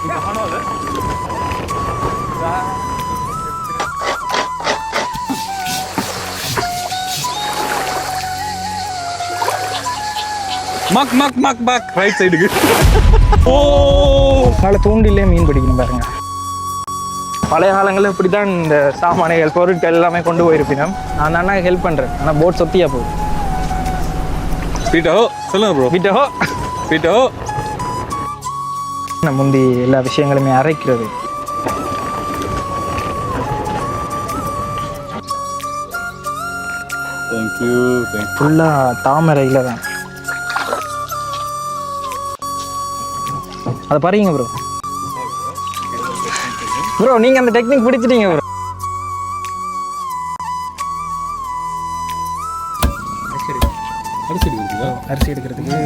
மக் மக் மக் மக் right சைடுக்கு. ஓ காலை தூண்டிலே மீன் பிடிக்கணும் பாருங்க. பழைய காலங்களில் இப்படி தான் இந்த சாமானிகள் பொருட்கள் எல்லாமே கொண்டு போயிருப்பினோம். நான் அண்ணா ஹெல்ப் பண்ணுறேன். ஆனால் போட் சொத்தியா போகுது. பீட்டோ சொல்லுங்க ப்ரோ. பீட்டோ பீட்டோ முந்தி எல்லா விஷயங்களுமே அரைக்கிறது. தேங்க்யூ. ஃபுல்லாக தாமரையில் தான். அதை பாருங்க ப்ரோ. ப்ரோ நீங்கள் அந்த டெக்னிக் பிடிச்சிட்டீங்க ப்ரோ. அரிசி எடுக்கிறதுக்கு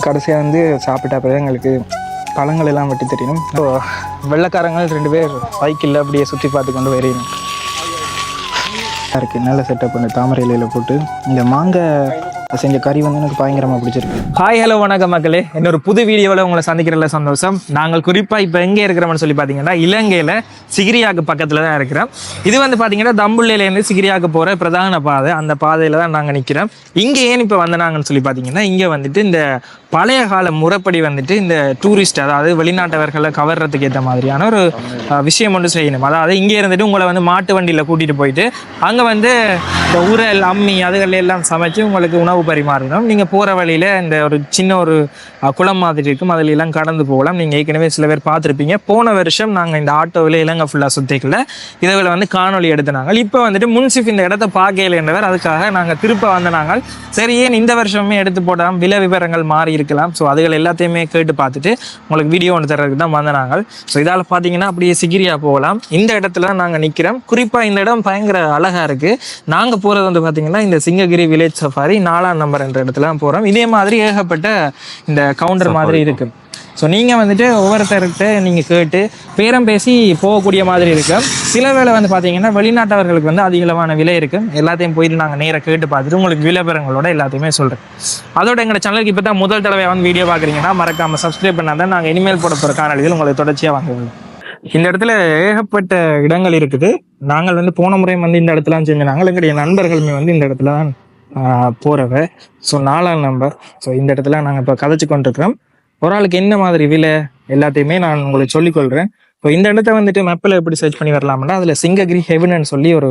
கடைசியாக வந்து சாப்பிட்ட பிறகு எங்களுக்கு பழங்கள் எல்லாம் வெட்டி தெரியணும். வெள்ளைக்காரங்கள் 2 பேர் சைக்கிளில் அப்படியே சுற்றி பார்த்து கொண்டு வரையணும். இருக்குது நல்ல செட்டப் பண்ணி தாமரை இலையில் போட்டு இந்த மாங்காய் செஞ்ச கறி வந்து எனக்கு பயங்கரமாக பிடிச்சிருக்கு. ஹாய் ஹலோ வணக்கம் மக்களே. இன்னொரு புது வீடியோவில் உங்களை சந்திக்கிறதுல சந்தோஷம். நாங்கள் குறிப்பாக இப்போ எங்கே இருக்கிறோம்னு சொல்லி பார்த்தீங்கன்னா இலங்கையில் சிகிரியாக்கு பக்கத்தில் தான் இருக்கிறோம். இது வந்து பார்த்தீங்கன்னா தம்புள்ளையிலேருந்து சிகிரியாக்கு போகிற பிரதான பாதை. அந்த பாதையில் தான் நாங்கள் நிற்கிறோம். இங்கே ஏன் இப்போ வந்தனாங்கன்னு சொல்லி பார்த்தீங்கன்னா இங்கே வந்துட்டு இந்த பழைய கால முறைப்படி வந்துட்டு இந்த டூரிஸ்ட் அதாவது வெளிநாட்டவர்களை கவர்றதுக்கு ஏற்ற மாதிரியான ஒரு விஷயம் ஒன்று செய்யணும். அதாவது இங்கே இருந்துட்டு உங்களை வந்து மாட்டு வண்டியில் கூட்டிகிட்டு போயிட்டு அங்கே வந்து இந்த உரல் அம்மி அதுகள் எல்லாம் சமைச்சு உங்களுக்கு உணவு பரிமாறணும். நீங்கள் போகிற வழியில் இந்த ஒரு சின்ன ஒரு குளம் மாதிரி இருக்கும், அதில் எல்லாம் கடந்து போகலாம். நீங்கள் ஏற்கனவே சில பேர் பார்த்துருப்பீங்க. போன வருஷம் நாங்கள் இந்த ஆட்டோவில் இலங்கை ஃபுல்லாக சுற்றிக்கல இதில் வந்து காணொலி எடுத்துனாங்க. இப்போ வந்துட்டு முன்சிப் இந்த இடத்த பார்க்கலன்றவர் அதுக்காக நாங்கள் திருப்ப வந்தனாங்க. சரி ஏன் இந்த வருஷமே எடுத்து போடாமல் விலை விவரங்கள் மாறி இருக்கலாம். ஸோ அதுகள் எல்லாத்தையுமே கேட்டு பார்த்துட்டு உங்களுக்கு வீடியோ ஒன்று தர்றதுக்கு தான் வந்தனாங்க. ஸோ இதால் பார்த்தீங்கன்னா அப்படியே சிகிரியா போகலாம். இந்த இடத்துல தான் நாங்கள் நிற்கிறோம். குறிப்பாக இந்த இடம் பயங்கர அழகாக இருக்குது. நாங்கள் போகிறது வந்து பார்த்தீங்கன்னா இந்த சிங்ககிரி வில்லேஜ் சஃபாரி 4ஆம் நம்பர் என்ற இடத்துல தான் போகிறோம். இதே மாதிரி ஏகப்பட்ட இந்த கவுண்டர் மாதிரி இருக்குது. ஸோ நீங்கள் வந்துட்டு ஒவ்வொருத்தர்கிட்ட நீங்கள் கேட்டு பேரம் பேசி போகக்கூடிய மாதிரி இருக்கும். சில வேளை வந்து பார்த்தீங்கன்னா வெளிநாட்டவர்களுக்கு வந்து அதிகளவான விலை இருக்கும். எல்லாத்தையும் போயிட்டு நாங்கள் நேராக கேட்டு பார்த்துட்டு உங்களுக்கு விளம்பரங்களோட எல்லாத்தையுமே சொல்கிறேன். அதோட எங்கள் சேனலுக்கு இப்போ தான் முதல் தடவை வந்து வீடியோ பார்க்குறீங்கன்னா மறக்காமல் சப்ஸ்கிரைப் பண்ணால் தான் நாங்கள் இனிமேல் போட போகிற காணொலிகள் உங்களுக்கு தொடர்ச்சியாக வாங்குவோம். இந்த இடத்துல ஏகப்பட்ட இடங்கள் இருக்குது. நாங்கள் வந்து போன முறை வந்து இந்த இடத்துல செஞ்சோம். எங்களுடைய நண்பர்களுமே வந்து இந்த இடத்துல தான் போகிறவ. ஸோ 4ஆம் நம்பர். ஸோ இந்த இடத்துல நாங்கள் இப்போ கதைச்சு கொண்டிருக்கிறோம். ஒரு ஆளுக்கு என்ன மாதிரி விலை எல்லாத்தையுமே நான் உங்களுக்கு சொல்லிக்கொள்கிறேன். இப்போ இந்த இடத்த வந்துட்டு மேப்பில் எப்படி சர்ச் பண்ணி வரலாம்னா அதில் சிங்ககிரி ஹெவன்னு சொல்லி ஒரு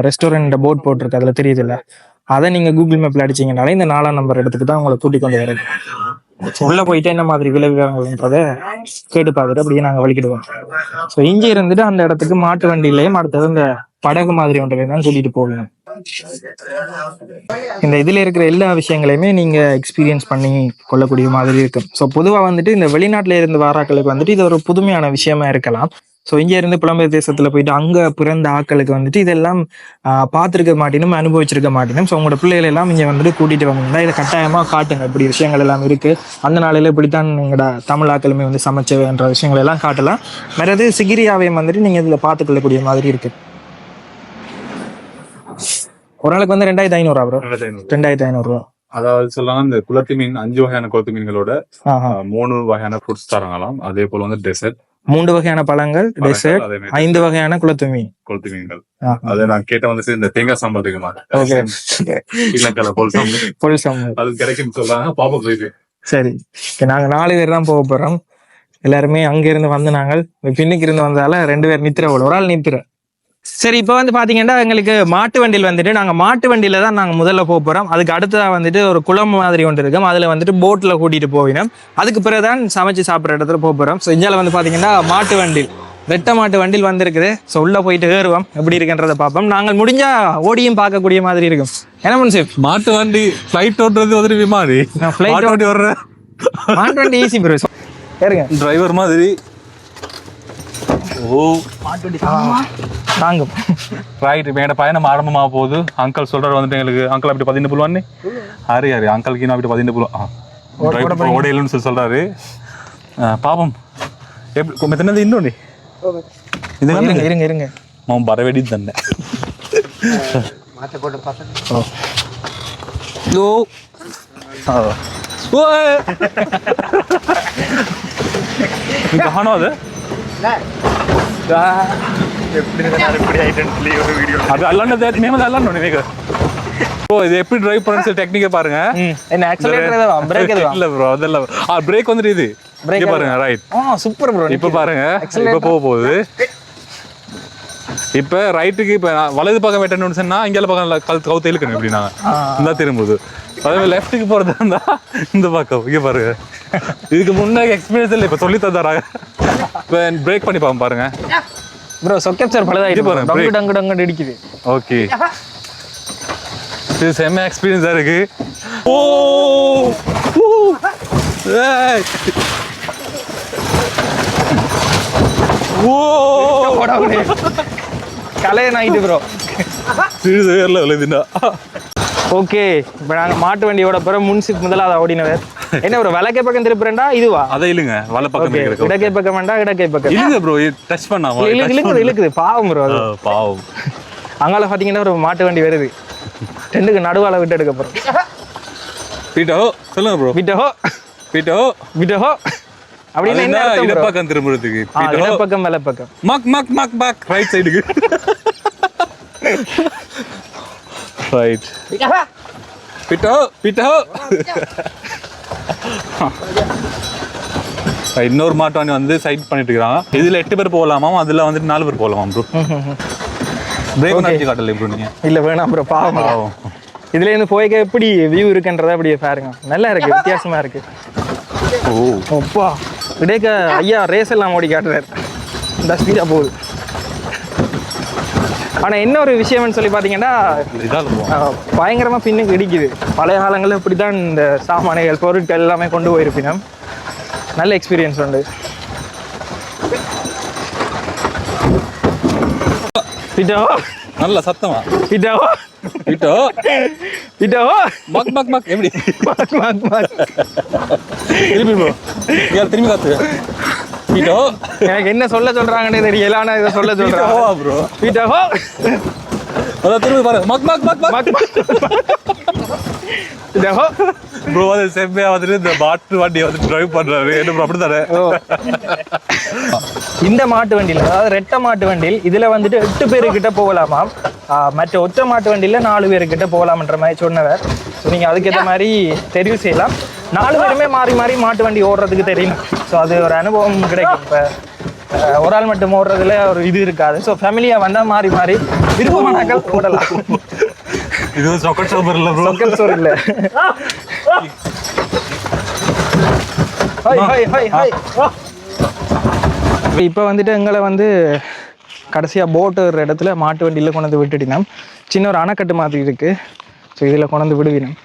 ரெஸ்டாரண்ட் போர்ட் போட்டிருக்கு. அதில் தெரியுது இல்லை, அதை நீங்கள் கூகுள் மேப்பில் அடிச்சிங்கனாலே இந்த 4ஆம் நம்பர் இடத்துக்கு தான் உங்களை கூட்டிக் கொண்டு வரேன். உள்ளே போயிட்டு என்ன மாதிரி விலை விவரங்கள்ன்றதை கேட்டு பார்த்துட்டு அப்படியே நாங்கள் வலிக்கிடுவோம். ஸோ இங்கே இருந்துட்டு அந்த இடத்துக்கு மாட்டு வண்டியிலையும் அடுத்தது இந்த படகு மாதிரி ஒன்றை தான் கூட்டிகிட்டு போகணும். இந்த இதில் இருக்கிற எல்லா விஷயங்களையுமே நீங்கள் எக்ஸ்பீரியன்ஸ் பண்ணி கொள்ளக்கூடிய மாதிரி இருக்கும். ஸோ பொதுவாக வந்துட்டு இந்த வெளிநாட்டில் இருந்து வாராக்களுக்கு வந்துட்டு இது ஒரு புதுமையான விஷயமா இருக்கலாம். ஸோ இங்கே இருந்து புலம்பெயர் தேசத்தில் போயிட்டு அங்கே பிறந்த ஆக்களுக்கு வந்துட்டு இதெல்லாம் பார்த்துருக்க மாட்டினும் அனுபவிச்சிருக்க மாட்டினும். ஸோ உங்களோட பிள்ளைகள் எல்லாம் இங்கே வந்துட்டு கூட்டிகிட்டு வந்தீங்கன்னா இதை கட்டாயமாக காட்டுங்க. இப்படி விஷயங்கள் எல்லாம் இருக்குது. அந்த நாளையில் இப்படித்தான் எங்களோட தமிழ் ஆக்களுமே வந்து சமைச்சன்ற விஷயங்கள் எல்லாம் காட்டலாம். வேறது சிகிரியாவையும் வந்துட்டு நீங்கள் இதில் பார்த்துக்கொள்ளக்கூடிய மாதிரி இருக்குது. ஒரு நாளைக்கு வந்து 2500 ப்ரோ. 2500 ரூபா. அதாவது சொல்லலாம் இந்த குளத்து மீன் 5 வகையான குளத்து மீன்களோட 3 வகையான ஃப்ரூட்ஸ் தரங்களாம். அதே போல வந்து டெசர்ட் 3 வகையான பழங்கள், டெசர்ட் 5 வகையான குளத்து மீன்கள். அதை நான் கேட்ட வந்து இந்த தேங்காய் சாம்பார் அது கிடைக்கும் சொல்றாங்க. பாப்பா போயிட்டு சரி நாங்க 4 பேர் தான் போக போறோம். எல்லாருமே அங்க இருந்து வந்து நாங்கள் பின்னுக்கு இருந்து வந்தால 2 பேர் நித்திர போல, ஒரு ஆள் நித்திர. சரி இப்போ வந்து பாத்தீங்கன்னா எங்களுக்கு மாட்டு வண்டியில் வந்துட்டு நாங்கள் மாட்டு வண்டியில தான் நாங்கள் முதல்ல போக போகிறோம். அதுக்கு அடுத்ததாக வந்துட்டு ஒரு குளம் மாதிரி ஒன்று இருக்கும். அதில் வந்துட்டு போட்டில் கூட்டிகிட்டு போவினோம். அதுக்கு பிறகுதான் சமைச்சு சாப்பிட்ற இடத்துல போக போகிறோம். ஸோ இந்தியாவில் வந்து பார்த்தீங்கன்னா மாட்டு வண்டியில் ரெட்டை மாட்டு வண்டியில் வந்துருக்குது. ஸோ உள்ளே போயிட்டு ஏறுவோம், எப்படி இருக்குன்றதை பார்ப்போம். நாங்கள் முடிஞ்சா ஓடியும் பார்க்கக்கூடிய மாதிரி இருக்கும். என்ன முன்சிப் மாட்டு வண்டி ஃப்ளைட் ஓட்டுறது ஒரு விமானி ஃப்ளைட் ஓட்டி வர்ற மாட்டு வண்டி ஈஸி ப்ரோ. ஏறுங்க டிரைவர் மாதிரி. ஓ மாட்டு வண்டி தாங்கும். ரைட் இப்போ என் பயணம் ஆரம்பமாக போகுது. அங்கிள் சொல்கிறார் வந்துட்டு எங்களுக்கு அங்கிள் அப்படி 15 புள்ளுவான்னு ஹரி அங்கிளுக்கு நான் அப்படி 15 புள்ளு ஓடையிலுன்னு சொல்லி சொல்கிறாரு. பாப்பம் எப்படி மெத்தனது இன்னொன்று இது இருங்க மாம் பரவெடி தண்டை காணோ அது அது அல்லாண்டு மேமது அல்லாண்டு நீங்க ஓ இது எப்படி டிரைவ் பண்ணு டெக்னிக்கை பாருங்க. என்ன ஆக்சிலரேட்டர் எதுவா பிரேக் எதுவா? இல்ல ப்ரோ அதெல்லாம் பிரேக் வந்துட்டு இது இங்க பாருங்க ரைட். Super bro. இப்ப பாருங்க இப்ப போகுது. இப்ப ரைட்டுக்கு இப்ப வலது பக்கம் வெட்டணும்னு சொன்னா இங்க பக்கம் கவுத்து இழுக்கணும் இப்படி நாங்க இந்த திரும்புது. அதே மாதிரி லெஃப்ட்டுக்கு போறதா இருந்தா இந்த பக்கம் இங்க பாருங்க. இதுக்கு முன்னாடி எக்ஸ்பீரியன்ஸ் இல்லை, இப்ப சொல்லி தந்தாராங்க. இப்ப பிரேக் பண்ணி பாருங்க ப்ரோ. சொக்கெப்சர் பழுதாயிட்டு பாருங்க டங்கு டங்கு டங்கு இடிக்குது. ஓகே இது செம்ம எக்ஸ்பீரியன்ஸா இருக்கு. ஓ கலையன் ஆயிட்டு ப்ரோ. ஓகே இப்போ நாங்கள் மாட்டு வண்டியோட பிறகு முன்சிப் முதலாவது ஓடினவர் என்ன ப்ரோ வலக்கை பக்கம் திருப்புறேன்டா இதுவா? அதை இல்லைங்க வல பக்கம் இடக்கை பக்கம் வேண்டாம் இடக்கை பக்கம் இல்லைங்க ப்ரோ. டச் பண்ணாம இழுக்குது பாவம் ப்ரோ. அது பாவம். அங்கால பார்த்தீங்கன்னா ஒரு மாட்டு வண்டி வருது, ரெண்டுக்கு நடுவால விட்டு எடுக்க போகிறோம். பீட்டோ சொல்லுங்க ப்ரோ. பீட்டோ பீட்டோ பீட்டோ அப்படின்னா என்ன அர்த்தம்? இடப்பக்கம் திரும்புறதுக்கு இடப்பக்கம் வலப்பக்கம் மக் மக் மக் மக் ரைட் சைடுக்கு ரைட். பீட்டோ பீட்டோ இன்னொரு மாட்டு வண்டி வந்து சைட் பண்ணிட்டு இருக்காங்க. இதுல 8 பேர் போகலாமா, அதுல வந்துட்டு 4 பேர் போகலாமா ப்ரோ? பிரேக் பண்ணி காட்டல ப்ரோ நீங்க? இல்ல வேணாம் ப்ரோ பாவம். இதுல இருந்து போய்க்க எப்படி வியூ இருக்குன்றத அப்படியே பாருங்க. நல்லா இருக்கு, வித்தியாசமா இருக்கு. ஓ அப்பா இடைக்க ஐயா ரேஸ் எல்லாம் ஓடி காட்டுறாரு, இந்த ஸ்பீடா போகுது. ஆனா இன்னொரு விஷயம்னு சொல்லி பாத்தீங்கன்னா பயங்கரமா பின்னுக்கு இடிக்குது. பழைய காலங்களில் இப்படிதான் இந்த சாமானிகள் பொருட்கள் எல்லாமே கொண்டு போயிருப்பினோம். நல்ல எக்ஸ்பீரியன்ஸ் உண்டு. பிட்டோ நல்ல சத்தமா பிட்டோ பீட்டோ பிட்டோ மக் மக் மக் எப்படி மக் மக் மக் திரும்பி ப்ரோ யார் திரும்பி காத்து பீட்டோ. எனக்கு என்ன சொல்ல சொல்றாங்கன்னு தெரியல, ஆனா இதை சொல்ல சொல்றாங்க ப்ரோ. பீட்டோ அத திரும்பி பாருங்க மக் மக் மக் மக் பீட்டோ ப்ரோ. அது செம்மையா வந்துட்டு இந்த மாட்டு வண்டியை வந்து டிரைவ் பண்றாரு என்ன ப்ரோ அப்படித்தானே? இந்த மாட்டு வண்டியில், அதாவது ரெட்டை மாட்டு வண்டியில் இதுல வந்துட்டு 8 பேருக்கிட்ட போகலாமா, மற்ற ஒற்றை மாட்டு வண்டியில 4 பேருக்கிட்ட போகலாம்ன்ற மாதிரி சொன்னவர். ஸோ நீங்கள் அதுக்கேற்ற மாதிரி தெரிவு செய்யலாம். 4 பேருமே மாறி மாறி மாட்டு வண்டி ஓடுறதுக்கு தெரியணும். ஸோ அது ஒரு அனுபவம் கிடைக்கும். இப்போ ஒரு ஆள் மட்டும் ஓடுறதுல ஒரு இது இருக்காது. ஸோ ஃபேமிலியாக வந்தால் மாறி மாறி விருப்பமானாக்கள் ஓடலாம். இது சொக்கட் சோப்பர் இல்லை ப்ரோ. சொக்கட் சோறு இல்லை. இப்போ வந்துட்டு எங்களை வந்து கடைசியாக போட்டு ஒரு இடத்துல மாட்டு வண்டியில் கொண்டு வந்து விட்டுட்டினோம். சின்ன ஒரு அணைக்கட்டு மாதிரி இருக்குது. ஸோ இதில் கொண்டு வந்து விடுவினோம்.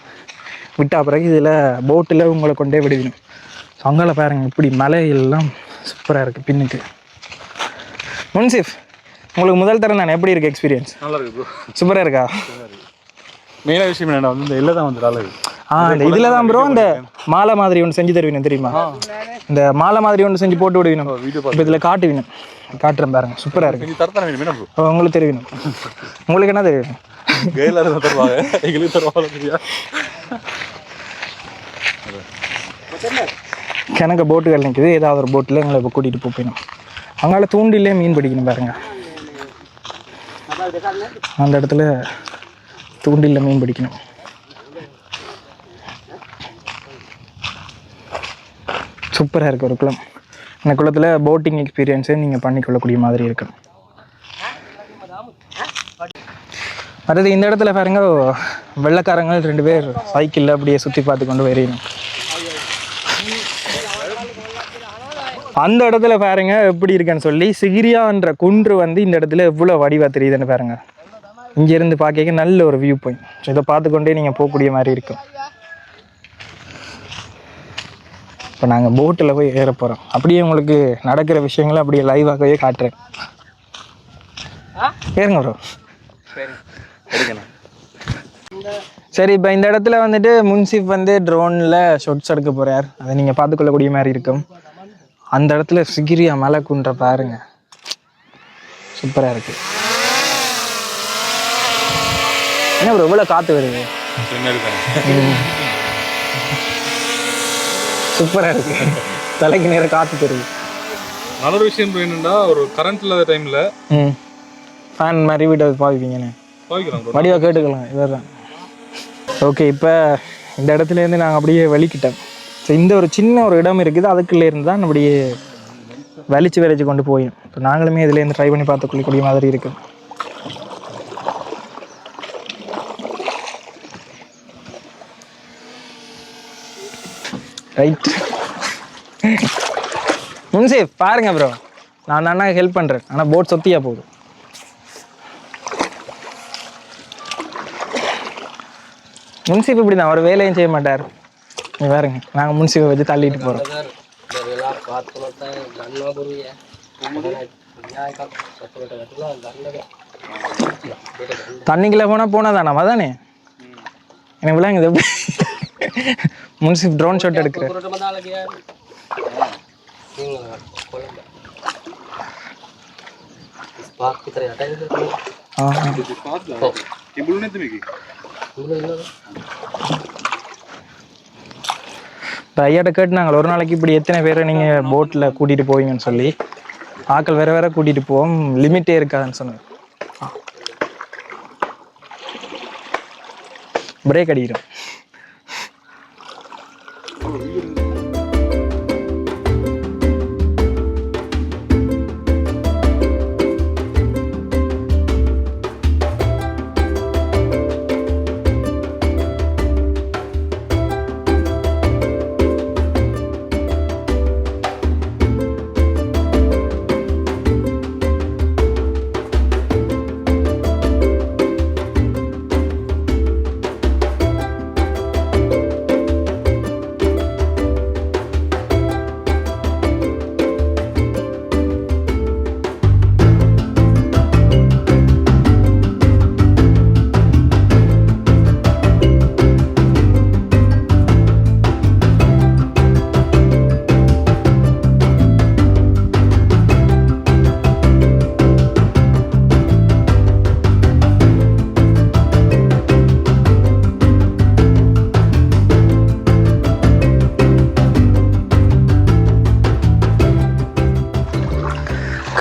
விட்டா பிறகு இதில் போட்டில் உங்களை கொண்டே விடுவினோம். ஸோ அங்கே பாருங்க இப்படி மலையெல்லாம் சூப்பராக இருக்குது பின்னுக்கு. முன்சிஃப் உங்களுக்கு முதல் தரம் நான் எப்படி இருக்குது எக்ஸ்பீரியன்ஸ்? நல்லா இருக்கு ப்ரோ. சூப்பராக இருக்கா? மெயினாக விஷயம் என்னென்னா வந்து இந்த இல்லை தான் வந்து நல்லா இருக்கு. இந்த இதில் தான் ப்ரோ இந்த மாலை மாதிரி ஒன்று செஞ்சு தருவீங்க தெரியுமா? இந்த மாலை மாதிரி ஒன்று செஞ்சு போட்டு விடுவீங்க. இப்போ இதில் காட்டுவீங்க, காட்டுறேன் பாருங்க சூப்பராக இருக்கு. உங்களுக்கு தெரியும், உங்களுக்கு என்ன தெரியும்? கிணக்க போட்டுகள் நிற்குது. ஏதாவது ஒரு போட்டில் எங்களை இப்போ கூட்டிகிட்டு போகணும். அங்கால தூண்டிலே மீன் பிடிக்கணும் பாருங்க. அந்த இடத்துல தூண்டில மீன் பிடிக்கணும். சூப்பராக இருக்குது ஒரு குளம். இந்த குளத்தில் போட்டிங் எக்ஸ்பீரியன்ஸை நீங்கள் பண்ணிக்கொள்ளக்கூடிய மாதிரி இருக்கும். அடுத்து இந்த இடத்துல பாருங்க வெள்ளைக்காரங்க 2 பேர் சைக்கிளில் அப்படியே சுற்றி பார்த்து கொண்டு வரணும். அந்த இடத்துல பாருங்க எப்படி இருக்குன்னு சொல்லி சிகிரியான்ற குன்று வந்து இந்த இடத்துல எவ்வளோ வடிவாக தெரியுதுன்னு பாருங்க. இங்கேருந்து பார்க்க நல்ல ஒரு வியூ பாயிண்ட். ஸோ இதை பார்த்துக்கொண்டே நீங்கள் போகக்கூடிய மாதிரி இருக்கும். இப்போ நாங்கள் போட்டில் போய் ஏற போகிறோம். அப்படியே உங்களுக்கு நடக்கிற விஷயங்களை அப்படியே லைவாகவே காட்டுறேன். ஏறுங்க ப்ரோ. சரி இப்போ இந்த இடத்துல வந்துட்டு முன்சிப் வந்து ட்ரோனில் ஷாட்ஸ் எடுக்க போகிறார். அதை நீங்கள் பார்த்துக்கொள்ளக்கூடிய மாதிரி இருக்கும். அந்த இடத்துல சிகிரியா மலை குன்ற பாருங்க, சூப்பராக இருக்கு. என்ன ப்ரோ இவ்வளோ காற்று வருது? சூப்பராக இருக்கு. தலைக்கு நேரம் காற்று தெரியுது. நல்ல ஒரு விஷயம் என்னன்னா ஒரு கரண்ட் இல்லாத டைமில் ஃபேன் மாதிரி வீட்டை பாவிப்பீங்கண்ணே. வடிவாக கேட்டுக்கலாம் இதுதான். ஓகே, இப்போ இந்த இடத்துலேருந்து நாங்கள் அப்படியே வலிக்கிட்டோம். ஸோ இந்த ஒரு சின்ன ஒரு இடம் இருக்குது, அதுக்குள்ளேருந்து தான் அப்படியே வலிச்சு கொண்டு போயும். இப்போ நாங்களுமே இதுலேருந்து ட்ரை பண்ணி பார்த்து குளிக்கூடிய மாதிரி இருக்குது. ரைட் முன்சேஃப் பாருங்க ப்ரோ, நான் அண்ணா ஹெல்ப் பண்ணுறேன். ஆனால் போட் சொத்தியாக போகுது. முன்சீப் இப்படி தான், அவர் வேலையும் செய்ய மாட்டார். நீ பாருங்க, நாங்கள் முன்சீப்பை வச்சு தள்ளிட்டு போகிறோம். தண்ணிக்குள்ளே போனால் தானே அதானே எனக்கு விளங்குது. எப்படி முன்சீப் ட்ரோன் ஷாட் எடுக்கிறேன். ஐயாட்ட கேட்டு நாங்கள் ஒரு நாளைக்கு இப்படி எத்தனை பேரை நீங்கள் போட்டில் கூட்டிகிட்டு போவீங்கன்னு சொல்லி, ஆக்கள் வேற கூட்டிகிட்டு போவோம், லிமிட்டே இருக்காதுன்னு சொன்னேன். பிரேக் அடிக்கிறோம்.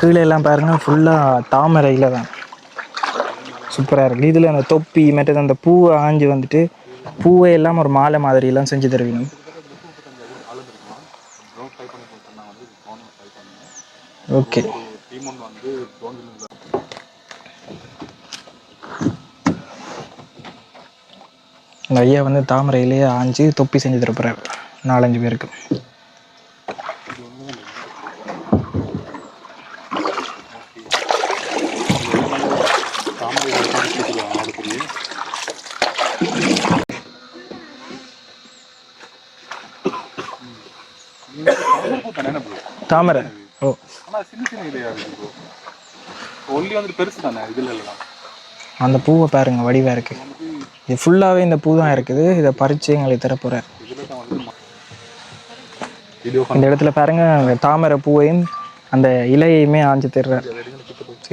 கீழே எல்லாம் பாருங்கள் ஃபுல்லாக தாமரையில் தான் சூப்பராக இருக்குது. இதில் அந்த தொப்பி மற்றது அந்த பூவை ஆஞ்சி வந்துட்டு பூவை எல்லாம் ஒரு மாலை மாதிரிலாம் செஞ்சு தருவீங்க. ஓகே, இந்த ஐயா வந்து தாமரையிலேயே ஆஞ்சி தொப்பி செஞ்சு தரப்போகிறார் 4-5 பேருக்கு. தாமரை ஓ அந்த பூவை பாருங்க வடிவா இருக்கு. இது ஃபுல்லாவே இந்த பூ தான் இருக்குது. இதை பறிச்சு எங்களுக்கு தரப்போறார். இந்த இடத்துல பாருங்க தாமரை பூவையும் அந்த இலையுமே ஆஞ்சு தருவார்.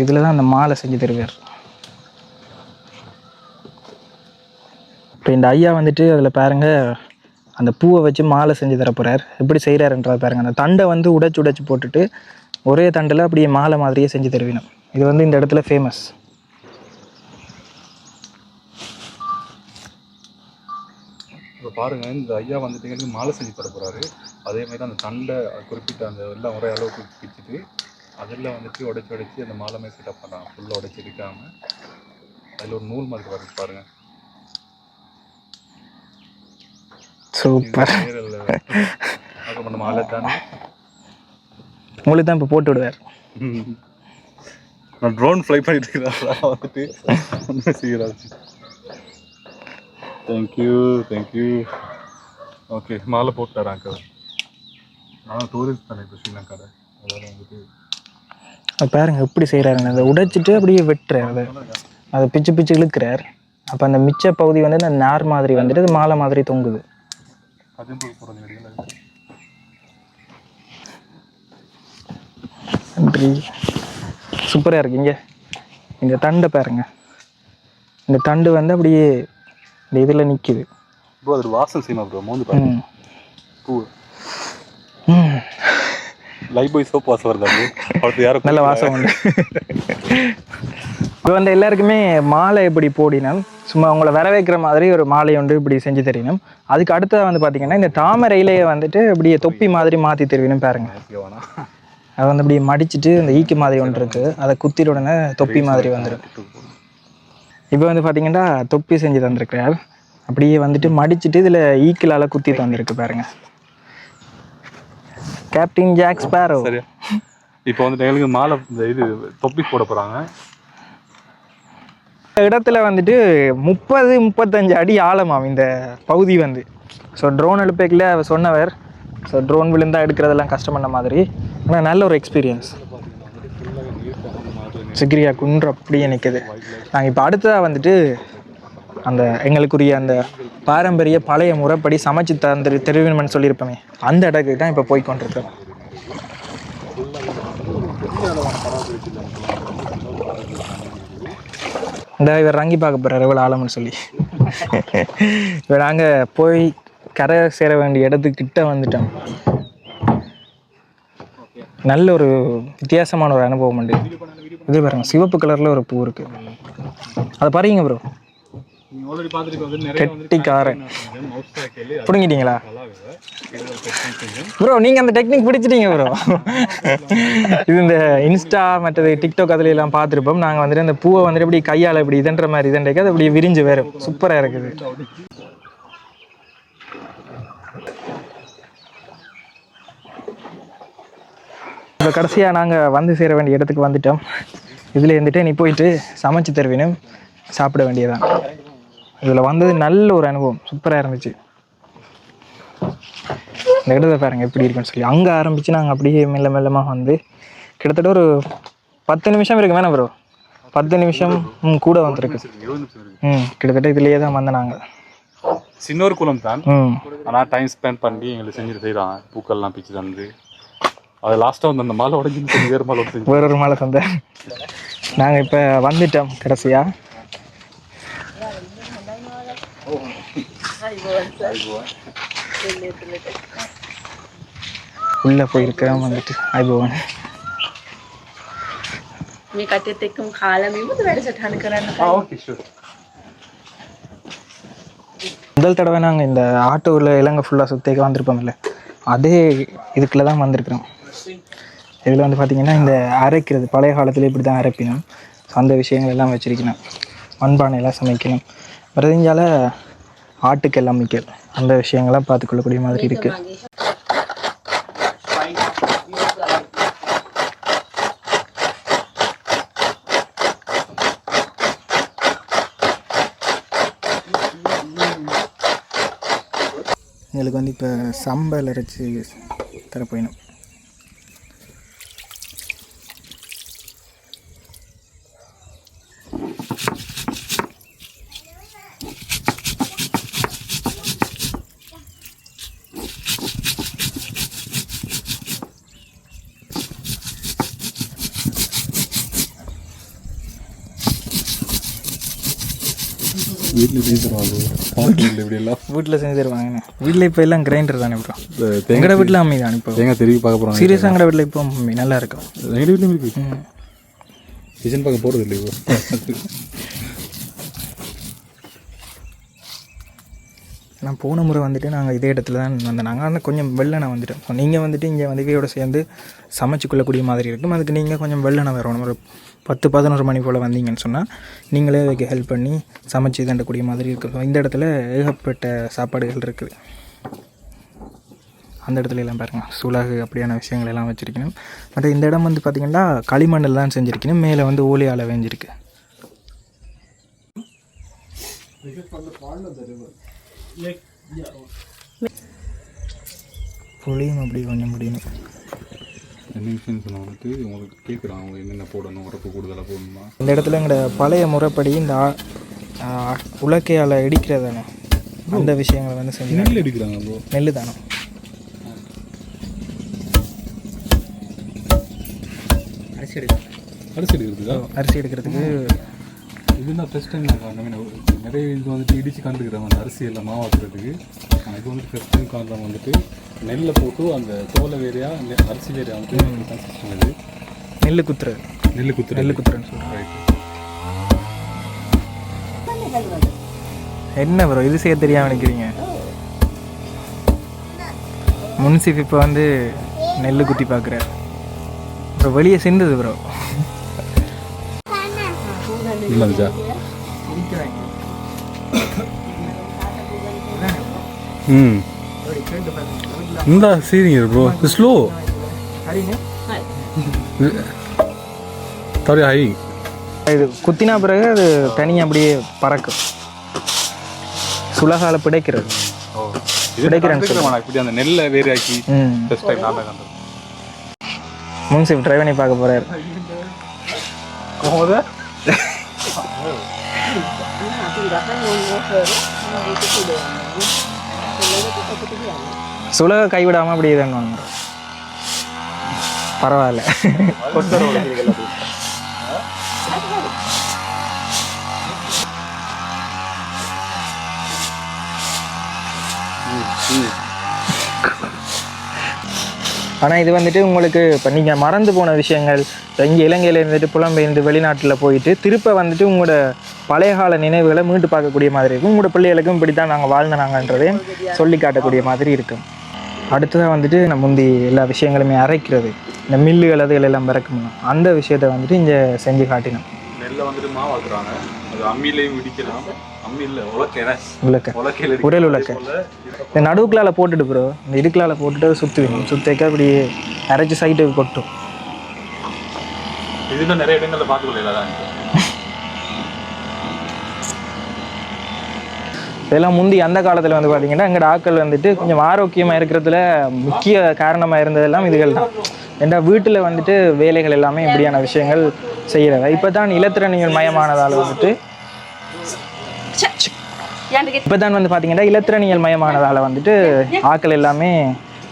இதுல தான் அந்த மாலை செஞ்சு தருவார். இப்போ இந்த ஐயா வந்துட்டு அதில் பாருங்க அந்த பூவை வச்சு மாலை செஞ்சு தரப்போறார். எப்படி செய்கிறாருன்றதை பாருங்க. அந்த தண்டை வந்து உடைச்சு போட்டுட்டு ஒரே தண்டில் அப்படியே மாலை மாதிரியே செஞ்சு தருவினோம். இது வந்து இந்த இடத்துல ஃபேமஸ். இப்போ பாருங்க, இந்த ஐயா வந்துட்டு மாலை செஞ்சு தர போறாரு. அதே மாதிரி அந்த தண்டை குறிப்பிட்ட அந்த எல்லாம் ஒரே அளவுக்கு பிச்சுட்டு அதெல்லாம் வந்துட்டு உடைச்சி அந்த மாலை மாதிரி செட்டப் பண்ணுறாங்க. ஃபுல்லாக உடைச்சி இருக்காம அதில் ஒரு நூல் மாதிரி வருது பாருங்க. சூப்பர். மாலை தானே உங்களுக்கு தான் இப்போ போட்டு விடுவார். நான் ட்ரோன் ஃப்ளை பண்ணிட்டு இருக்கிறேன் வந்துட்டு செய்கிறாரு. தேங்க்யூ. ஓகே, மாலை போட்டார் அங்கிள். நான் டூரிஸ்ட் தானே இப்போ ஸ்ரீலங்காவில். அதனால் வந்துட்டு பாருங்க எப்படி செய்கிறாருங்க. அதை உடைச்சிட்டு அப்படியே வெட்டுறாரு. அதை பிச்சு இழுக்கிறார். அப்போ அந்த மிச்ச பகுதி வந்து அந்த நார் மாதிரி வந்துட்டு அது மாலை மாதிரி தொங்குது. நன்றி. சூப்பராக இருக்கு. இந்த தண்டை பாருங்க. இந்த தண்டு வந்து அப்படியே இந்த இதில் நிற்கிது. ப்ரோ அது வாசல் சீமா ப்ரோ. மோந்து பாருங்க பூ. லைஃப் பாய் சோப் வாசம் வருது அடுத்து யாரும் நல்ல வாசம் உண்டு. இப்போ வந்து எல்லாருக்குமே மாலை எப்படி போடினோம், சும்மா உங்களை வரவேற்கிற மாதிரி ஒரு மாலை ஒன்று இப்படி செஞ்சு தெரியணும். அதுக்கு அடுத்ததாக வந்து பார்த்தீங்கன்னா இந்த தாமரை இலையை வந்துட்டு இப்படியே தொப்பி மாதிரி மாற்றி தருவினும் பாருங்க. அதை வந்து இப்படி மடிச்சுட்டு இந்த ஈக்கு மாதிரி ஒன்று இருக்குது, அதை குத்திட உடனே தொப்பி மாதிரி வந்துடும். இப்போ வந்து பார்த்தீங்கன்னா தொப்பி செஞ்சு தந்திருக்கிறார். அப்படியே வந்துட்டு மடிச்சுட்டு இதில் ஈக்கிலால் குத்தி தந்திருக்கு பாருங்க. Captain Jack Sparrow. சரி, இப்போ வந்து எங்களுக்கு மாலை இந்த இது தொப்பி போட போகிறாங்க. இந்த இடத்துல வந்துட்டு 30-35 அடி ஆழமாம் இந்த பகுதி வந்து. ஸோ ட்ரோன் எடுப்பேக்கில் அவர் சொன்னவர். ஸோ ட்ரோன் விழுந்தா எடுக்கிறதெல்லாம் கஷ்டம் பண்ண மாதிரி, ஆனால் நல்ல ஒரு எக்ஸ்பீரியன்ஸ். சிக்ரியா குன்று அப்படியே நிற்குது. நாங்கள் இப்போ அடுத்ததாக வந்துட்டு அந்த எங்களுக்குரிய அந்த பாரம்பரிய பழைய முறைப்படி சமைச்சு தெரிவிக்கணும்னு சொல்லியிருப்போமே, அந்த இடத்துக்கு தான் இப்போ போய் கொண்டிருக்கோம். இந்த இவர் ரங்கி பார்க்க போகிறார் எவ்வளோ ஆழம்னு சொல்லி. இப்போ நாங்கள் போய் கரை சேர வேண்டிய இடத்துக்கிட்ட வந்துட்டோம். நல்ல ஒரு வித்தியாசமான ஒரு அனுபவம் உண்டு. இது பாருங்க, சிவப்பு கலரில் ஒரு பூ இருக்குது, அதை பாருங்க ப்ரோ. கெட்டிக்காரன் பிடுங்கிட்டீங்களா ப்ரோ? நீங்கள் அந்த டெக்னிக் பிடிச்சிட்டீங்க ப்ரோ. இது இந்த இன்ஸ்டா மற்றது டிக்டாக் அதுல எல்லாம் பார்த்துருப்போம். நாங்கள் வந்துட்டு அந்த பூவை வந்துட்டு இப்படி கையால் இப்படி இதன்ற மாதிரி இதன்றைக்கு அது இப்படி விரிஞ்சு வேறு சூப்பராக இருக்குது. இப்போ கடைசியாக நாங்கள் வந்து சேர வேண்டிய இடத்துக்கு வந்துட்டோம். இதில் இருந்துட்டு நீ போயிட்டு சமைச்சு தருவினும் சாப்பிட வேண்டியதான். இதில் வந்தது நல்ல ஒரு அனுபவம், சூப்பராக இருந்துச்சு. இந்த இடத்த பாருங்க எப்படி இருக்குன்னு சொல்லி. அங்கே ஆரம்பித்து நாங்கள் அப்படியே மெல்ல மெல்லமாக வந்து கிட்டத்தட்ட ஒரு 10 நிமிஷம் இருக்கு வேணா ப்ரோ. 10 நிமிஷம் கூட வந்துருக்கு. கிட்டத்தட்ட இதுலேயே தான் வந்தோம் நாங்கள். சின்ன ஒரு குளம் தான், ஆனால் டைம் ஸ்பெண்ட் பண்ணி எங்களுக்கு செஞ்சுட்டு செய்கிறாங்க. பூக்கள்லாம் பிச்சு தந்து அது லாஸ்ட்டாக வந்து அந்த மாலை உடஞ்சி வேறு மாலை உடஞ்சி வேறொரு மாலை தந்தேன். நாங்கள் இப்போ வந்துட்டோம் கடைசியாக. உள்ள போயிருக்கிறோம் வந்துட்டு. ஐபோவன் මේ කටත් එක්කම කාලා මෙමුද වැඩසටහන කරන්න. Okay sure. முதல் தடவை நாங்கள் இந்த ஆட்டோவில் இலங்கை ஃபுல்லாக சுற்றிக்க வந்திருப்போம் இல்லை, அதே இதுக்குள்ள தான் வந்திருக்கிறோம். இதில் வந்து பார்த்திங்கன்னா இந்த அரைக்கிறது பழைய காலத்தில் இப்படி தான் அரைப்பினோம். அந்த விஷயங்கள் எல்லாம் வச்சிருக்கணும். மண்பானையெல்லாம் சமைக்கணும். வரதிஞ்சால ஆட்டுக்கு எல்லாம் மிக்கல் அந்த விஷயங்கள்லாம் பார்த்துக்கொள்ளக்கூடிய மாதிரி இருக்குது. எங்களுக்கு வந்து இப்போ சம்பல் அரைச்சி தர போயிடும். வீட்டில் செஞ்சு தருவாங்க. இப்படியெல்லாம் வீட்டில் செஞ்சு தருவாங்கண்ணே. வீட்டில் இப்போ எல்லாம் கிரைண்டர் தானே ப்ரோ. எங்கட வீட்டில் அம்மி தான். இப்போ தேங்காய் திருப்பி பார்க்க போகிறோம். சீரியஸாக எங்கட வீட்டில் இப்போ அம்மி நல்லா இருக்கும். எங்கள் வீட்லையும் இருக்குது. கிச்சன் பார்க்க போகிறது இல்லை இப்போ. நான் போன முறை வந்துட்டு நாங்கள் இதே இடத்துல தான் வந்தோம். நாங்கள் ஆனால் கொஞ்சம் வெள்ளனை வந்துட்டோம். ஸோ நீங்கள் வந்துட்டு இங்கே வந்து இவையோட சேர்ந்து சமைச்சு கொள்ளக்கூடிய மாதிரி இருக்கும். அதுக்கு நீங்கள் கொஞ்சம் வெள்ளனை வரணும். ஒரு 10-11 மணி போல் வந்தீங்கன்னு சொன்னால் நீங்களே அதுக்கு ஹெல்ப் பண்ணி சமைச்சு தண்டக்கூடிய மாதிரி இருக்கும். ஸோ இந்த இடத்துல ஏகப்பட்ட சாப்பாடுகள் இருக்குது. அந்த இடத்துல எல்லாம் பாருங்கள், சுலகு அப்படியான விஷயங்கள் எல்லாம் வச்சுருக்கணும். மற்ற இந்த இடம் வந்து பார்த்திங்கன்னா களிமண்ணில் தான் செஞ்சுருக்கணும். மேலே வந்து ஓலையால் வேஞ்சிருக்கு. புளியும் அப்படி கொஞ்சம் முடியணும். என்ன விஷயம் சொன்னால் வந்துட்டு உங்களுக்கு கேட்குறாங்க அவங்க என்னென்ன போடணும், உரப்பு கூடுதலாக போடணுமா. இந்த இடத்துல எங்களோட பழைய முறைப்படி இந்த உலக்கையால் இடிக்கிறதானே அந்த விஷயங்களை வந்து செஞ்சு நெல் எடுக்கிறாங்க ப்ரோ. நெல் தானே அரிசி எடுக்கிறதுக்கா? அரிசி எடுக்கிறதுக்கு இதுதான் ஃபர்ஸ்ட் டைம் நான் காரணம் நிறைய இது வந்துட்டு இடித்து கண்டுக்கிறேன் அந்த அரிசியில் மாவாக்குறதுக்கு. இது வந்துட்டு ஃபர்ஸ்ட் டைம் காரணம் வந்துட்டு நெல்லை போட்டு அந்த தோலை வேறையாக அரிசி வேறையாக வந்துட்டு தான் சிஸ்டம் இது. நெல் குத்துறது சொல்கிறேன். ரைட். என்ன ப்ரோ இது செய்ய தெரியாமல் நினைக்கிறீங்க? முன்சிப் இப்போ வந்து நெல் குத்தி பார்க்குறாரு ப்ரோ. வெளியே சிந்தது ப்ரோ. இல்லைஞ்சா இந்த சரிங்க ப்ரோ ஸ்லோ சாரி ஹை. இது குத்தினா பிறகு அது தனியாக அப்படியே பறக்கும். சுலகால பிடைக்கிறது. இப்படி அந்த நெல்லை வேறாக்கி ஃபர்ஸ்ட் டைம் நான் கண்டது. முன்சிப் ட்ரை பண்ணி பார்க்க போறாரு. சுலக கைவிடாம அப்படியே தான் வாங்க. பரவாயில்ல. ஆனால் இது வந்துட்டு உங்களுக்கு இப்போ நீங்கள் மறந்து போன விஷயங்கள், இங்கே இலங்கையில் இருந்துட்டு புலம்பெயர்ந்து வெளிநாட்டில் போயிட்டு திருப்ப வந்துட்டு உங்களோட பழைய கால நினைவுகளை மீண்டு பார்க்கக்கூடிய மாதிரி இருக்கும். உங்களோட பிள்ளைகளுக்கும் இப்படி தான் நாங்கள் வாழ்ந்தனாங்கன்றதையும் சொல்லி காட்டக்கூடிய மாதிரி இருக்கும். அடுத்ததாக வந்துட்டு நம்ம முந்தி எல்லா விஷயங்களுமே அரைக்கிறது, இந்த மில்லுகள் அதுகள் எல்லாம் பிறக்கணும், அந்த விஷயத்தை வந்துட்டு இங்கே செஞ்சு காட்டினோம். நெல்லை வந்துட்டு மாவாக்குறாங்க, அது அம்மியிலையும் இடிக்கலாம். உரல் உலக்க இந்த நடுவுக்குள்ளால போட்டுட்டு ப்ரோ, இந்த இடுக்கலால போட்டுட்டு சுற்றுவீங்க. சுத்தக்க அப்படி அரைச்சி சைட்டுக்கு கொட்டும். இதுதான் நிறைய இடங்களில் பார்த்துக்கொள்ளலாம். இதெல்லாம் முந்தி அந்த காலத்தில் வந்து பார்த்தீங்கன்னா எங்களோட ஆட்கள் வந்துட்டு கொஞ்சம் ஆரோக்கியமாக இருக்கிறதுல முக்கிய காரணமாக இருந்ததெல்லாம் இதுகள் தான். ஏன்னா வீட்டில் வந்துட்டு வேலைகள் எல்லாமே இப்படியான விஷயங்கள் செய்கிறத. இப்போ தான் இலத்திரனியல் மயமானதால் வந்துட்டு இப்போ தான் வந்து பார்த்தீங்கன்னா இலத்திரனியல் மயமானதால் வந்துட்டு ஆட்கள் எல்லாமே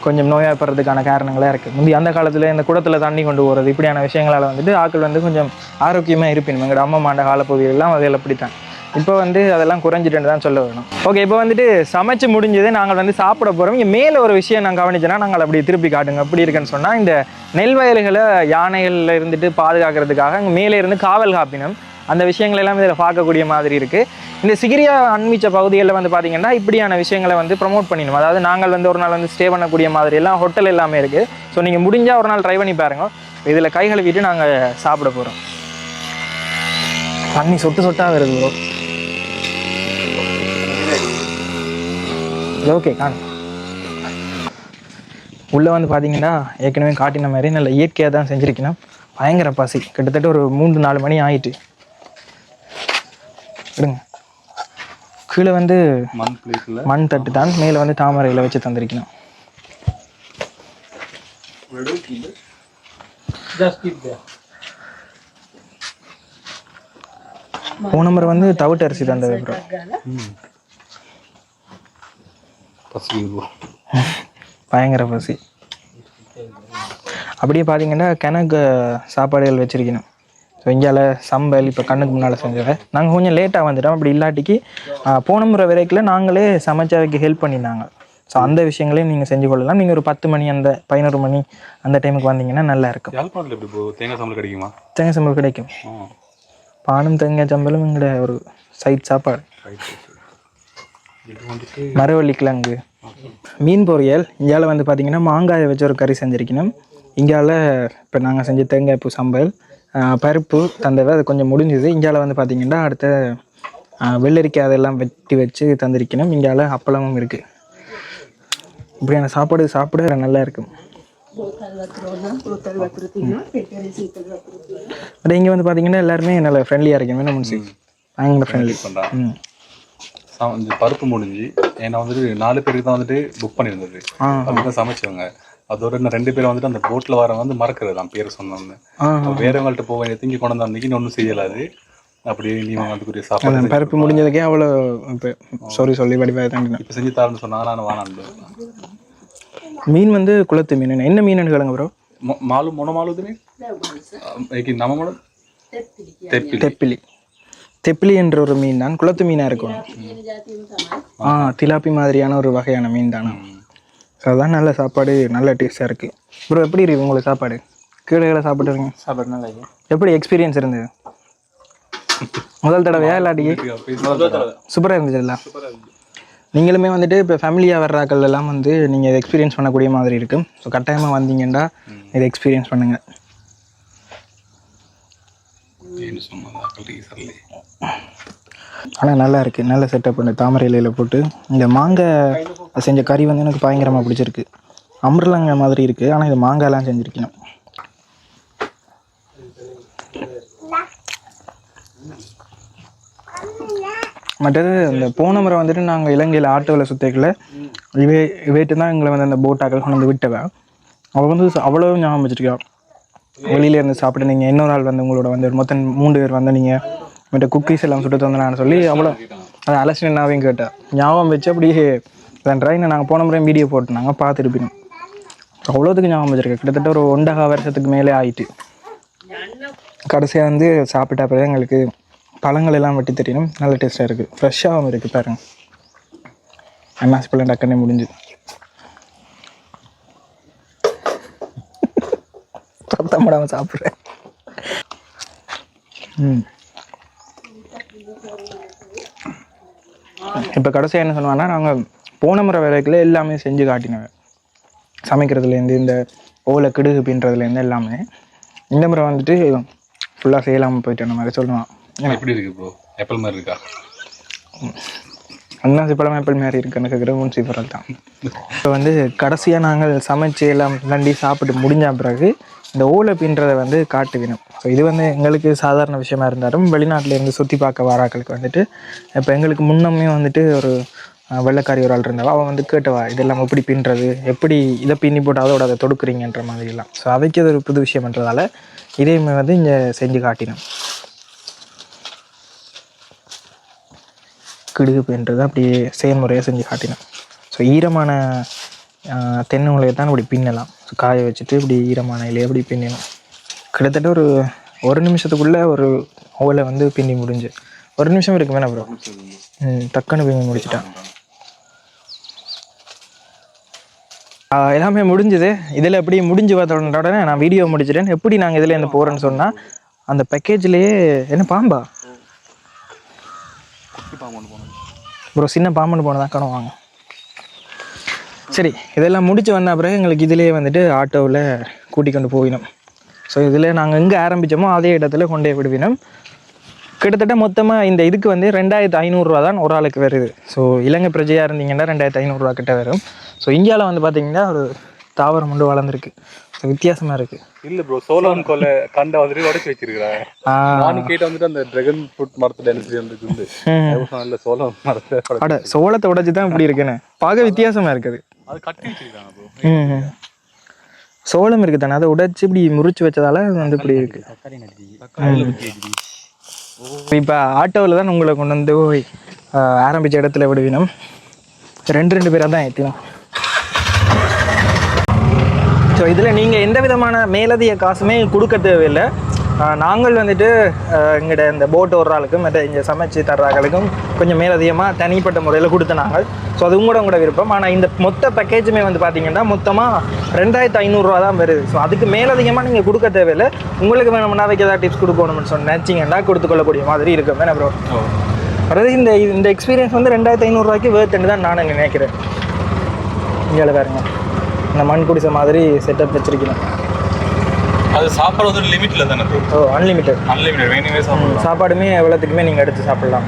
கொஞ்சம் நோயாப்படுறதுக்கான காரணங்களாக இருக்குது. முந்தி அந்த காலத்தில் இந்த குடத்தில் தண்ணி கொண்டு போகிறது இப்படியான விஷயங்களால் வந்துட்டு ஆட்கள் வந்து கொஞ்சம் ஆரோக்கியமாக இருப்பினும். எங்களோட அம்மா மாண்ட காலப்பகுதியெல்லாம் அதில் அப்படித்தான். இப்போ வந்து அதெல்லாம் குறைஞ்சிட்டுன்னு தான் சொல்ல வேணும். ஓகே, இப்போ வந்துட்டு சமைச்சு முடிஞ்சது, நாங்கள் வந்து சாப்பிட போகிறோம். இங்கே மேலே ஒரு விஷயம் நான் கவனிச்சேன்னா நாங்கள் அப்படி திருப்பி காட்டுங்க எப்படி இருக்குன்னு சொன்னால், இந்த நெல் வயல்களை யானைகளில் இருந்துட்டு பாதுகாக்கிறதுக்காக அங்கே மேலே இருந்து காவல் காப்பினம் அந்த விஷயங்கள் எல்லாம் இதில் பார்க்கக்கூடிய மாதிரி இருக்குது. இந்த சிகிரியா அண்மிச்ச பகுதிகளில் வந்து பார்த்திங்கன்னா இப்படியான விஷயங்களை வந்து ப்ரொமோட் பண்ணிடணும். அதாவது நாங்கள் வந்து ஒரு நாள் வந்து ஸ்டே பண்ணக்கூடிய மாதிரி எல்லாம் ஹோட்டல் எல்லாமே இருக்குது. ஸோ நீங்கள் முடிஞ்சால் ஒரு நாள் ட்ரை பண்ணி பாருங்க. இதில் கை கழுவிட்டு நாங்கள் சாப்பிட போகிறோம். தண்ணி சொட்டு சொட்டாக வருது ப்ரோ. ஓகே காணும். உள்ளே வந்து பார்த்தீங்கன்னா ஏற்கனவே காட்டின மாதிரி நல்ல இயற்கையாக தான் செஞ்சுருக்கணும். பயங்கர பசி, கிட்டத்தட்ட ஒரு 3-4 மணி ஆயிட்டு. விடுங்க. கீழே வந்து மண் தட்டு தான், மேலே வந்து தாமரையில் வச்சு தந்திருக்கணும். போன நம்பர் வந்து தவிட்டு அரிசி தந்தது ப்ரோ. பயங்கர பசி. அப்படியே பார்த்தீங்கன்னா கிணக்கு சாப்பாடுகள் வச்சுருக்கணும். ஸோ இங்கால சம்பல் இப்போ கண்ணுக்கு முன்னால் செஞ்சதை நாங்கள் கொஞ்சம் லேட்டாக வந்துட்டோம். அப்படி இல்லாட்டிக்கு போன முறை வரைக்கும் நாங்களே சமைச்சதுக்கு ஹெல்ப் பண்ணியிருந்தாங்க. ஸோ அந்த விஷயங்களையும் நீங்கள் செஞ்சு கொள்ளலாம். நீங்கள் ஒரு 10 மணி அந்த 11 மணி அந்த டைமுக்கு வந்தீங்கன்னா நல்லா இருக்கும். தேங்காய் சம்பல் கிடைக்குமா? தேங்காய் சம்பல் கிடைக்கும். பானும் தேங்காய் சம்பலும் எங்களோட ஒரு சைட் சாப்பாடு. மரவள்ளி கிழங்கு, மீன் பொரியல். இங்கால வந்து பார்த்தீங்கன்னா மாங்காயை வச்சு ஒரு கறி செஞ்சுருக்கணும். இங்கால இப்போ நாங்கள் செஞ்ச தேங்காய் பூ சம்பல், பருப்பு தந்தவை அது கொஞ்சம் முடிஞ்சுது. இங்கால வந்து பார்த்தீங்கன்னா அடுத்த வெள்ளரிக்காய் அதெல்லாம் வெட்டி வச்சு தந்திருக்கணும். இங்கால அப்பளமும் இருக்குது. இப்படியான சாப்பாடு சாப்பிட நல்லா இருக்கும். பட் இங்கே வந்து பார்த்தீங்கன்னா எல்லாருமே நல்லா ஃப்ரெண்ட்லியாக இருக்கணும். என்ன முன்சி பயங்கர ஃப்ரெண்ட்லி. பருப்பு முடிஞ்சு ஏன்னா வந்துட்டு 4 பேருக்கு தான் வந்துட்டு புக் பண்ணியிருந்தது. அதுதான் சமைச்சவங்க. அதோட இன்னும் 2 பேரும் வந்துட்டு அந்த போட்டில் வர வந்து மறக்கிறது தான் பேர் சொன்னோன்னு. வேறவங்கள்ட்ட போக வேண்டிய திங்கி கொண்டு வந்தீங்கன்னு ஒன்றும் செய்யலாது. அப்படியே நீ வந்துக்குரிய சாப்பாடு பருப்பு முடிஞ்சதுக்கே அவ்வளோ சாரி சொல்லி படிப்பாக தான் இப்போ செஞ்சு தரேன்னு சொன்னாங்க. நான் வானாண்டு மீன் வந்து குளத்து மீன். என்ன மீன் கேளுங்க ப்ரோ? மாலு மொன மாலுதுமே நம்ம தெப்பிலி. தெப்பிலி என்ற ஒரு மீன் தான், குளத்து மீனாக இருக்கும். திலாப்பி மாதிரியான ஒரு வகையான மீன் தானே. ஸோ அதுதான் நல்ல சாப்பாடு, நல்ல டேஸ்ட்டாக இருக்குது. ப்ரோ எப்படி இருக்குது உங்களுக்கு சாப்பாடு? கீழே சாப்பிட்டுருங்க. சாப்பாடு நல்லா எப்படி எக்ஸ்பீரியன்ஸ் இருந்தது? முதல் தடவையா இல்லாட்டி? சூப்பராக இருந்துச்சுல்ல. நீங்களுமே வந்துட்டு இப்போ ஃபேமிலியாக வர்றாக்கள் எல்லாம் வந்து நீங்கள் இதை எக்ஸ்பீரியன்ஸ் பண்ணக்கூடிய மாதிரி இருக்கும். ஸோ கட்டாயமாக வந்தீங்கன்னா இதை எக்ஸ்பீரியன்ஸ் பண்ணுங்கள். ஆனால் நல்லா இருக்குது, நல்ல செட்டப் பண்ணி தாமரை இலையில் போட்டு இந்த மாங்காய் செஞ்ச கறி வந்து எனக்கு பயங்கரமாக பிடிச்சிருக்கு. அம்பர்லங்க மாதிரி இருக்குது, ஆனால் இது மாங்காயெல்லாம் செஞ்சுருக்கணும். மற்றது இந்த போன முறை வந்துட்டு நாங்கள் இலங்கையில் ஆட்டோவில் சுற்றிக்கல இவைட்டு தான் எங்களை வந்து அந்த போட்டாக்கள் கொண்டு வந்து விட்டவன். அவள் வந்து அவ்வளோ ஞாபகம் வச்சுருக்கா. வெளியில இருந்து சாப்பிட்டு நீங்கள் இன்னொரு ஆள் வந்து உங்களோட வந்து மொத்தம் 3 பேர் வந்து நீங்கள் மற்ற குக்கீஸ் எல்லாம் சுட்டு தந்தேன்னு சொல்லி அவ்வளோ அதை அலசினாவையும் கேட்டேன். ஞாபகம் வச்சு அப்படியே அந்த ட்ரெயினை நாங்கள் போன முறையும் வீடியோ போட்டு நாங்கள் பார்த்துருப்போம். அவ்வளோத்துக்கு ஞாபகம் வச்சுருக்கேன். கிட்டத்தட்ட ஒரு 1.5 வருஷத்துக்கு மேலே ஆயிட்டு. கடைசியாக வந்து சாப்பிட்டா பிறகு எங்களுக்கு பழங்கள் எல்லாம் வெட்டி தெரியணும். நல்ல டேஸ்ட்டாக இருக்குது, ஃப்ரெஷ்ஷாகவும் இருக்குது. பாருங்க, அன்னாசி பழம் டக்குனே முடிஞ்சு. சத்தம் போடாமல் சாப்பிட்றேன். இப்போ கடைசியாக என்ன சொன்னாங்கன்னா, நாங்கள் போன முறை வேலைக்குள்ள எல்லாமே செஞ்சு காட்டினேன். சமைக்கிறதுலேருந்து இந்த ஓலை கிடுகு பின்றதுலேருந்து எல்லாமே. இந்த முறை வந்துட்டு ஃபுல்லாக செய்யலாமல் போயிட்டு அந்த மாதிரி சொல்லுவான். எப்படி இருக்கு ப்ரோ? ஆப்பிள் மாதிரி இருக்கா? அன்னாசி பழம் ஆப்பிள் மாதிரி இருக்குன்னு கேட்குற முன்சி பரல் தான். இப்போ வந்து கடைசியாக நாங்கள் சமைச்சு எல்லாம் நண்டி சாப்பிட்டு முடிஞ்ச பிறகு இந்த ஓலை பின்றதை வந்து காட்டுவினோம். ஸோ இது வந்து எங்களுக்கு சாதாரண விஷயமா இருந்தாலும் வெளிநாட்டிலேருந்து சுற்றி பார்க்க வாராக்களுக்கு வந்துட்டு இப்போ எங்களுக்கு முன்னமே வந்துட்டு ஒரு வெள்ளைக்காரி ஒரு ஆள் இருந்தாவா, அவன் வந்து கேட்டவா இதெல்லாம் எப்படி பின்னுறது, எப்படி இதை பின்னி போட்டு அதோட அதை தொடுக்குறீங்கன்ற மாதிரிலாம். ஸோ அவைக்கு அது ஒரு புது விஷயம்ன்றதால இதையுமே வந்து இங்கே செஞ்சு காட்டினோம். கிடுகு பின்றது அப்படியே செயல்முறையாக செஞ்சு காட்டினோம். ஸோ ஈரமான தென்னை உலையை தான் இப்படி பின்னலாம். ஸோ காய வச்சுட்டு இப்படி ஈரமான இலையை அப்படி பின்னணும். கிட்டத்தட்ட ஒரு நிமிஷத்துக்குள்ளே ஒரு ஓலை வந்து பின்னி முடிஞ்சு. 1 நிமிஷம் இருக்கு வேணா ப்ரோ. டக்குன்னு பின்னி முடிச்சுட்டான். எல்லாமே முடிஞ்சுது. இதில் எப்படி முடிஞ்சு பார்த்தோட உடனே நான் வீடியோ முடிச்சிட்டேன். எப்படி நாங்கள் இதில் இருந்து போகிறேன்னு சொன்னால் அந்த பேக்கேஜ்லேயே என்ன பாம்பா ப்ரோ, சின்ன பாம்புன்னு போனதான் கனவாங்க. சரி, இதெல்லாம் முடிச்சு வந்த பிறகு எங்களுக்கு இதிலே வந்துட்டு ஆட்டோவில் கூட்டி கொண்டு போயினோம். ஸோ இதில் நாங்கள் எங்கே ஆரம்பித்தோமோ அதே இடத்துல கொண்டே விடுவினோம். கிட்டத்தட்ட மொத்தமாக இந்த இதுக்கு வந்து 2500 ரூபா தான் ஒரு ஆளுக்கு வருது. ஸோ இலங்கை பிரஜையாக இருந்தீங்கன்னா 2500 ரூபா கிட்ட வரும். ஸோ இந்தியாவில் வந்து பார்த்தீங்கன்னா ஒரு தாவரம் ஒன்று வளர்ந்துருக்கு. ஸோ வித்தியாசமாக இருக்குது. இல்லை ப்ரோ, சோளம் கொலை கண்டை வந்துட்டு உடச்சி வச்சிருக்கிறாங்க. நானும் கேட்டு வந்துட்டு அந்த ட்ராகன் ஃப்ரூட் மரத்தில் எனக்கு நல்ல சோளம் மரத்தை சோளத்தை உடைச்சி தான் இப்படி இருக்குன்னு பார்க்க வித்தியாசமாக இருக்குது. அது கட்டி வச்சிருக்காங்க ப்ரோ. சோளம் இருக்குது தானே, அதை உடைச்சி இப்படி முறிச்சு வச்சதால வந்து இப்படி இருக்கு. இப்போ ஆட்டோவில் தான் உங்களை கொண்டு வந்து ஆரம்பித்த இடத்துல விடுவினோம். 2 பேராக தான் ஏற்றினோம். ஸோ இதில் நீங்கள் எந்த விதமான மேலதிக காசுமே கொடுக்க தேவையில்லை. நாங்கள் வந்துட்டு எங்கள்கிட்ட இந்த போட் ஓடுறாளுக்கும் மற்ற இங்கே சமைச்சு தர்றாங்களுக்கும் கொஞ்சம் மேலதிகமாக தனிப்பட்ட முறையில் கொடுத்த நாங்கள். ஸோ அது உங்களோட விருப்பம். ஆனால் இந்த மொத்த பேக்கேஜுமே வந்து பார்த்தீங்கன்னா மொத்தமாக 2500 ரூபா தான் வருது. ஸோ அதுக்கு மேலதிகமாக நீங்கள் கொடுக்க தேவையில்லை. உங்களுக்கு வேணும்னா வைக்க ஏதாவது டிப்ஸ் கொடுக்கணும்னு நினச்சிங்கன்னா கொடுத்துக்கொள்ளக்கூடிய மாதிரி இருக்கும். வேணா ப்ரோ, அதாவது இந்த எக்ஸ்பீரியன்ஸ் வந்து 2500 ரூபாய்க்கு வேர்த்துன்னு தான் நான் நினைக்கிறேன். இங்கே பாருங்க, இந்த மண் குடிசை மாதிரி செட்டப் வச்சிருக்கணும். அது சாப்பாடு வந்து லிமிட்டில் தானே? அன்லிமிட்டட் வேணுமே சாப்பிடலாம். சாப்பாடுமே எவ்வளோத்துக்குமே நீங்கள் எடுத்து சாப்பிடலாம்.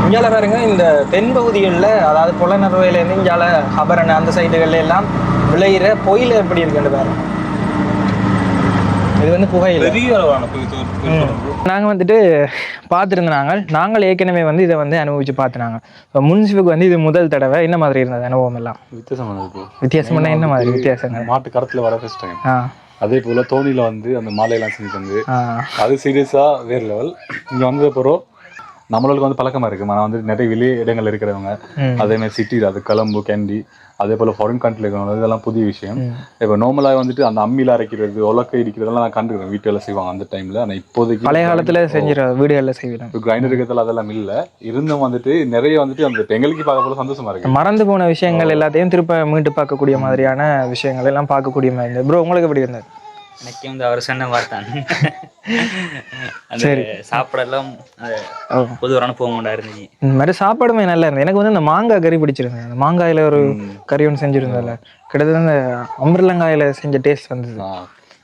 இங்கே பாருங்க, இந்த தென்பகுதிகளில் அதாவது புலனறுவையிலேருந்து இங்கே ஹபரன் அந்த சைடுகளில் எல்லாம் விளையிற பொயில எப்படி இருக்குன்னு பாருங்க. இது வந்து புகையில பெரிய அளவான நாங்கள் வந்துட்டு பார்த்துருந்தாங்க. நாங்கள் ஏற்கனவே வந்து இதை வந்து அனுபவிச்சு பார்த்துனாங்க. இப்போ முன்சிப்புக்கு வந்து இது முதல் தடவை. என்ன மாதிரி இருந்தது அனுபவம் எல்லாம்? வித்தியாசமான என்ன மாதிரி வித்தியாசங்கள்? மாட்டு கரத்தில் வர ஃபர்ஸ்ட் டைம். அதே போல் தோணியில் வந்து அந்த மாலையெல்லாம் செஞ்சு தந்து அது சீரியஸாக வேறு லெவல். இங்கே வந்தது பிறகு நம்மளுக்கு வந்து பழக்கமாக இருக்குது. ஆனால் வந்து நிறைய வெளியே இடங்கள் இருக்கிறவங்க, அதேமாதிரி சிட்டியில் அது கொலம்பு கேண்டி அதே போல் ஃபாரின் கண்ட்ரியில் இருக்கிறவங்க இதெல்லாம் புதிய விஷயம். இப்போ நார்மலாக வந்துட்டு அந்த அம்மியில் அரைக்கிறது உலக்கை இடிக்கிறதெல்லாம் நான் கண்டுக்கிறேன், வீட்டில் செய்வாங்க அந்த டைமில். ஆனால் இப்போதைக்கு பழைய காலத்தில் செஞ்சிட வீடுகளில் செய்வேன். இப்போ கிரைண்டர் இருக்கிறதுல அதெல்லாம் இல்லை, இருந்தும் வந்துட்டு நிறைய வந்துட்டு அந்த எங்களுக்கு பார்க்க போல சந்தோஷமா இருக்குது. மறந்து போன விஷயங்கள் எல்லாத்தையும் திருப்ப மீண்டு பார்க்கக்கூடிய மாதிரியான விஷயங்கள் எல்லாம் பார்க்கக்கூடிய மாதிரி இருந்தது. ப்ரோ உங்களுக்கு எப்படி இருந்தது? எனக்கு வந்து அவர் சொன்ன மாதிரி தான். அந்த சாப்பாடெல்லாம் பொதுவான போக மாட்டா இருந்துச்சு. இந்த மாதிரி சாப்பாடுமே நல்லா இருந்தது. எனக்கு வந்து இந்த மாங்காய் கறி பிடிச்சிருந்தது. அந்த மாங்காயில் ஒரு கறி ஒன்று செஞ்சுருந்ததில்ல, கிட்டத்தட்ட இந்த அமிர்தங்காயில் செஞ்ச டேஸ்ட் வந்தது.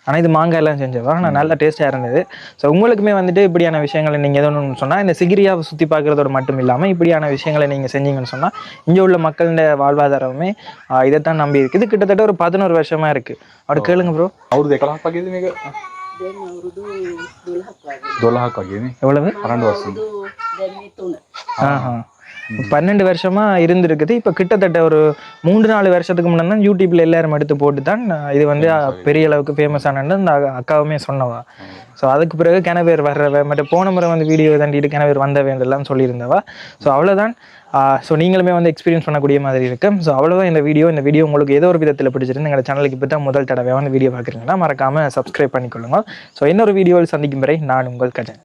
ஆனால் இது மாங்காயெல்லாம் செஞ்சவா, ஆனால் நல்லா டேஸ்ட்டாக இருந்தது. ஸோ உங்களுக்குமே வந்துட்டு இப்படியான விஷயங்களை நீங்கள் எதோ ஒன்று சொன்னால், இந்த சிகிரியாவை சுற்றி பார்க்குறதோட மட்டும் இல்லாமல் இப்படியான விஷயங்களை நீங்கள் செஞ்சீங்கன்னு சொன்னால் இங்கே உள்ள மக்களோட வாழ்வாதாரமே இதைத்தான் நம்பி இருக்குது. இது கிட்டத்தட்ட ஒரு 11 வருஷமாக இருக்குது. அப்படி கேளுங்க ப்ரோ. அவரு எவ்வளவு? 12 வருஷம். 12 வருஷமா இருந்திருக்குது. இப்போ கிட்டத்தட்ட ஒரு 3-4 வருஷத்துக்கு முன்னாடி தான் யூடியூப்ல எல்லாரும் எடுத்து போட்டு தான் இது வந்து பெரிய அளவுக்கு ஃபேமஸ் ஆனது இந்த அக்காவுமே சொன்னவா. ஸோ அதுக்கு பிறகு கிணவேர் வர்றவ மற்ற போன முறை வந்து வீடியோ தாண்டிட்டு கிணவேர் வந்தவேண்டெல்லாம் சொல்லியிருந்தவா. ஸோ அவ்வளோதான். ஸோ நீங்களுமே வந்து எக்ஸ்பீரியன்ஸ் பண்ணக்கூடிய மாதிரி இருக்கு. ஸோ அவ்வளோதான் இந்த வீடியோ உங்களுக்கு ஏதோ ஒரு விதத்தில் பிடிச்சிருந்து எங்கள் சேனலுக்கு இப்போ தான் முதல் தடவை வந்து வீடியோ பார்க்குறீங்கன்னா மறக்காமல் சப்ஸ்கிரைப் பண்ணிக்கொள்ளுங்க. ஸோ இன்னொரு வீடியோவில் சந்திக்கும் வரை நான் உங்கள் கஜன்.